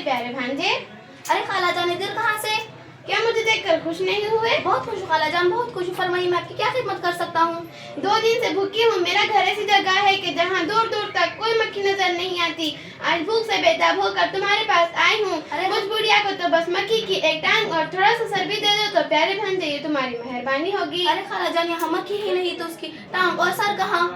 प्यारे भांजे। अरे खाला जान इधर कहाँ से? क्या मुझे देखकर खुश नहीं हुए? बहुत खुश हूँ खाला जान, बहुत खुश हूँ। फरमाइए, मैं आपकी क्या खिदमत कर सकता हूँ? 2 दिन से भूखी हूँ। मेरा घर ऐसी जगह है कि जहाँ दूर दूर तक कोई मक्खी नजर नहीं आती। आज भूख से बेताब होकर तुम्हारे पास आई हूँ। मुझ बुढ़िया को तो बस मक्खी की एक टांग और थोड़ा सा सर भी दे दो तो प्यारे भांजे ये तुम्हारी मेहरबानी होगी। अरे खाला जान, यहाँ मक्खी ही नहीं तो उसकी टांग और सर कहाँ?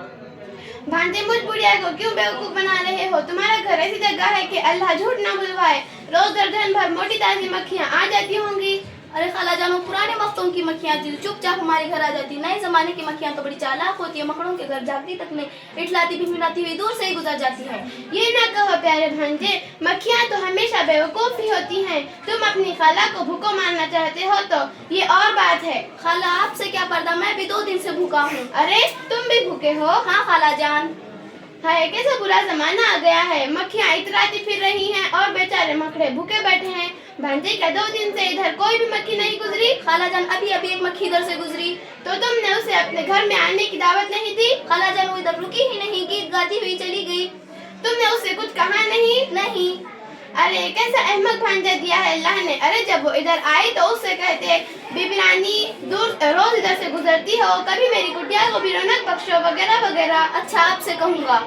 भांजे, मुझ बुढ़िया को क्यों बेवकूफ बना रहे हो? तुम्हारा घर ऐसी जगह है कि अल्लाह झूठ ना बुलवाए। रोज दर्जन भर मोटी ताजी मक्खियाँ आ जाती होंगी। अरे खाला जान, वो पुराने वक्तों की मक्खियाँ थी, चुपचाप हमारे घर आ जाती। नए जमाने की मक्खियाँ तो बड़ी चालाक होती है, मकड़ों के घर जाती तक नहीं, इठलाती भिनभिनाती हुई दूर से ही गुजर जाती है। ये ना कहो प्यारे भांजे, मक्खियाँ तो हमेशा बेवकूफ ही होती हैं। तुम अपनी खाला को भूखो मारना चाहते हो तो ये और बात है। खाला आपसे क्या पर्दा, मैं भी 2 दिन से भूखा हूँ। अरे तुम भी भूखे हो? हाँ खाला जान। हाय कैसा बुरा जमाना आ गया है। मक्खियाँ इतराती फिर रही हैं और बेचारे मकड़े भूखे बैठे हैं। भांजे, क्या 2 दिन से इधर कोई भी मक्खी नहीं गुजरी? खाला जान, अभी अभी एक मक्खी इधर से गुजरी। तो तुमने उसे अपने घर में आने की दावत नहीं दी? खाला जान, वो इधर रुकी ही नहीं, गीत गाती हुई चली गई। तुमने उसे कुछ कहा नहीं? नहीं। अरे कैसा अहमक भांजा दिया है अल्लाह ने। अरे जब वो इधर आई तो उससे कहते, बीबी रानी रोज इधर से गुजरती हो, कभी मेरी कुटिया को भी रौनक बख्शो वगैरह वगैरह। अच्छा आपसे कहूँगा।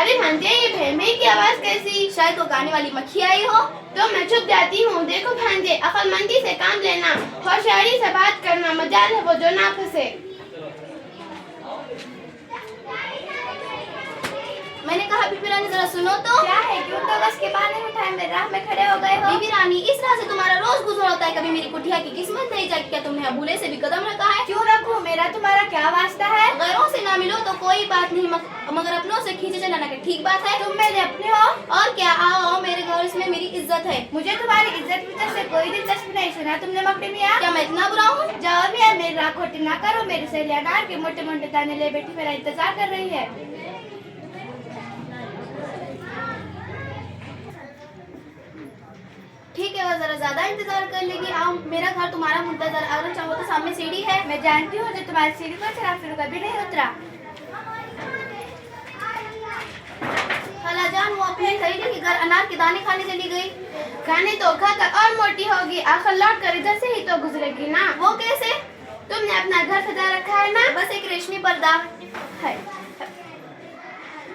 अरे भांजे, ये भैंभे की आवाज कैसी? शायद वो गाने वाली मक्खी आई हो। तो मैं छुप जाती हूँ। देखो भांजे, अक्लमंदी से काम लेना, होशियारी से बात करना, मजाल है वो जो ना फंसे। मैंने कहा बीबी रानी जरा सुनो तो। क्या है? क्यों तो बस के बाल नहीं उठाए, मेरे राह में खड़े हो गए हो? बीबी रानी, इस राह से तुम्हारा रोज गुजर होता है, कभी मेरी कुटिया की किस्मत नहीं जागी। क्या तुमने अबूले से भी कदम रखा है? क्यों रखूं? मेरा तुम्हारा क्या वास्ता है? गैरों से ना मिलो तो कोई बात नहीं, मगर अपनों से खींचे चलाना के ठीक बात है। तुम मेरे अपने हो? और क्या, आओ आओ मेरे घर, इसमें मेरी इज्जत है। मुझे तुम्हारी इज्जत विज्जत से कोई दिलचस्पी नहीं। सुना तुमने मकड़ी मियाँ? क्या मैं इतना बुरा हूँ? जाओ मियाँ, मेरी राह खोटी ना करो। मेरी सहेली अनार के मोटे मोटे दाने ले बैठी मेरा इंतजार कर रही है। ठीक है, वो जरा ज्यादा इंतजार कर लेगी। आओ, मेरा घर तुम्हारा मुंतजर, अगर चाहो तो सामने सीढ़ी है। मैं जानती हूँ जो तुम्हारी सीढ़ी पर चढ़ा फिर कभी नहीं उतरा। खाला जान, वो अपने सहेली के घर अनार के दाने खाने चली गई। खाने तो खाकर और मोटी होगी, आखिर लौट कर इधर से ही तो गुजरेगी ना। वो कैसे? तुमने अपना घर सजा रखा है ना? बस एक रेशमी पर्दा है।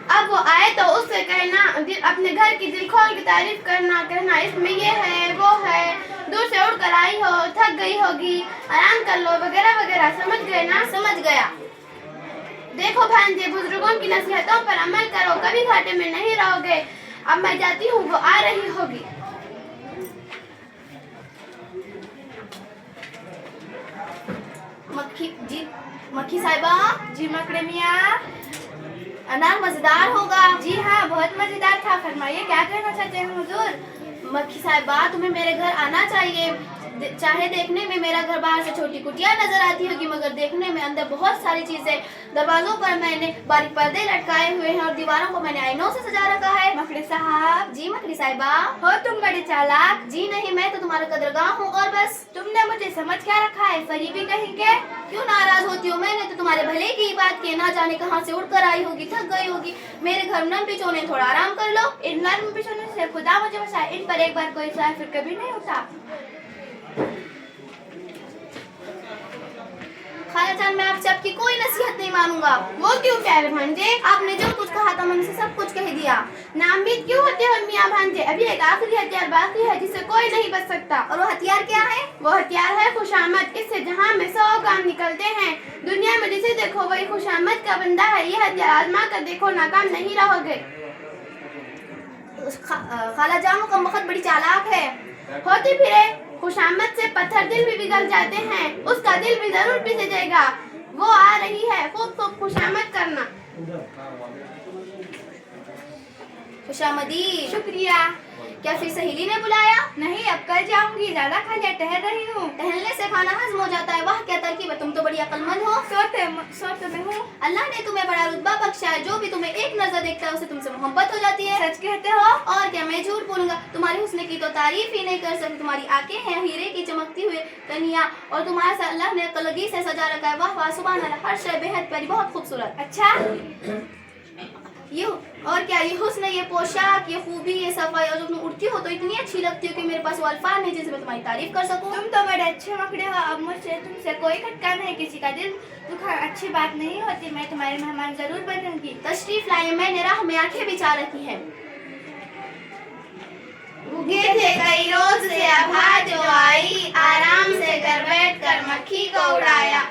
अब वो आए तो उससे कहना, अपने घर की दिल खोल की तारीफ कहना इसमें ये है वो है, दूर से उड़कर आई हो, थक गई होगी, आराम कर लो वगैरह वगैरह। समझ गए ना? समझ गया। देखो भांजे, बुजुर्गों की नसीहतों पर अमल करो, कभी घाटे में नहीं रहोगे। अब मैं जाती हूँ, वो आ रही होगी। मक्खी साहिबा। जी मकड़े मियाँ। अनार मजेदार होगा। जी हाँ, बहुत मजेदार था। फरमाइए, क्या कहना चाहते हैं हुजूर? मक्खी साहिबा, तुम्हें मेरे घर आना चाहिए। चाहे देखने में मेरा घर बाहर से छोटी कुटिया नजर आती होगी, मगर देखने में अंदर बहुत सारी चीजें। दरवाजों पर मैंने बारीक पर्दे लटकाए हुए हैं और दीवारों को मैंने आईनों से सजा रखा है। मकड़ी साहब। जी मकड़ी साहिबा। हो तुम बड़े चालाक। जी नहीं, मैं तो तुम्हारा कदरगाह हूँ और बस। तुमने मुझे समझ क्या रखा है? फरीबी कहेंगे? क्यों नाराज होती हो? मैंने तो तुम्हारे भले की बात की, ना जाने कहाँ से उड़कर आई होगी, थक गई होगी। मेरे घर नम बिछोने, थोड़ा आराम कर लो। इन नर्म बिछोने से खुदा मुझे बचाए, इन पर एक बार कोई फिर कभी नहीं उठा। खाला जान, मैं आपसे आपकी कोई नसीहत नहीं मानूंगा। वो क्यों प्यारे भांजे? आपने जो कुछ कहा था मैंने सब कुछ कह दिया। नाउम्मीद क्यों होते हो मियाँ भांजे? अभी एक आखिरी हथियार बाकी है जिससे कोई नहीं बच सकता। और वो हथियार क्या है? वो हथियार है खुशामद। इससे जहाँ में 100 काम निकलते हैं। दुनिया में जिसे देखो वही खुशामद का बंदा है। ये हथियार आजमा कर देखो, नाकाम नहीं रहोगे। खाला जान, वो कमबख्त बड़ी चालाक है। होती फिरे। खुशामद से पत्थर दिल भी पिघल जाते हैं। उसका दिल भी जरूर पिघलेगा। वो आ रही है, खूब खुशामद करना। खुशामदी। शुक्रिया। क्या फिर सहेली ने बुलाया? नहीं, अब कल जाऊंगी। ज्यादा खाने टहल रही हूँ। टहलने से खाना हजम हो जाता है। वाह क्या तरकीब है, तुम तो बड़ी अक्लमंद हो। सोते में हूँ। अल्लाह ने तुम्हें बड़ा रुतबा बख्शा है। जो भी तुम्हें एक नजर देखता है उसे तुमसे मोहब्बत हो जाती है। सच कहते हो? और क्या, मैं झूठ बोलूंगा? तुम्हारी हुस्न की तो तारीफ ही नहीं कर सकती। तुम्हारी आंखें हैं हीरे की चमकती हुए कनिया, और तुम्हारा सर अल्लाह ने कलगी से सजा रखा है। वाह वाह, सुभान अल्लाह, हर शय बेहद प्यारी, बहुत खूबसूरत। अच्छा, ये और क्या, ये हुस्न, ये पोशाक, ये खूबी, ये सफाई, और जब तुम उठती हो तो इतनी अच्छी लगती हो कि मेरे पास वो अल्फाज नहीं जिससे मैं तुम्हारी तारीफ कर सकूं। तुम तो बड़े अच्छे मकड़े हो, अब मुझसे तुमसे कोई खटका नहीं, किसी का दिल दुखा अच्छी बात नहीं होती। मैं तुम्हारी मेहमान जरूर बनूंगी। तशरीफ लाइए, मैंने राह में आंखें बिछा रखी है। उगे थे कई रोज से आभा जो आई, आराम से घर बैठ कर मक्खी को उड़ाया।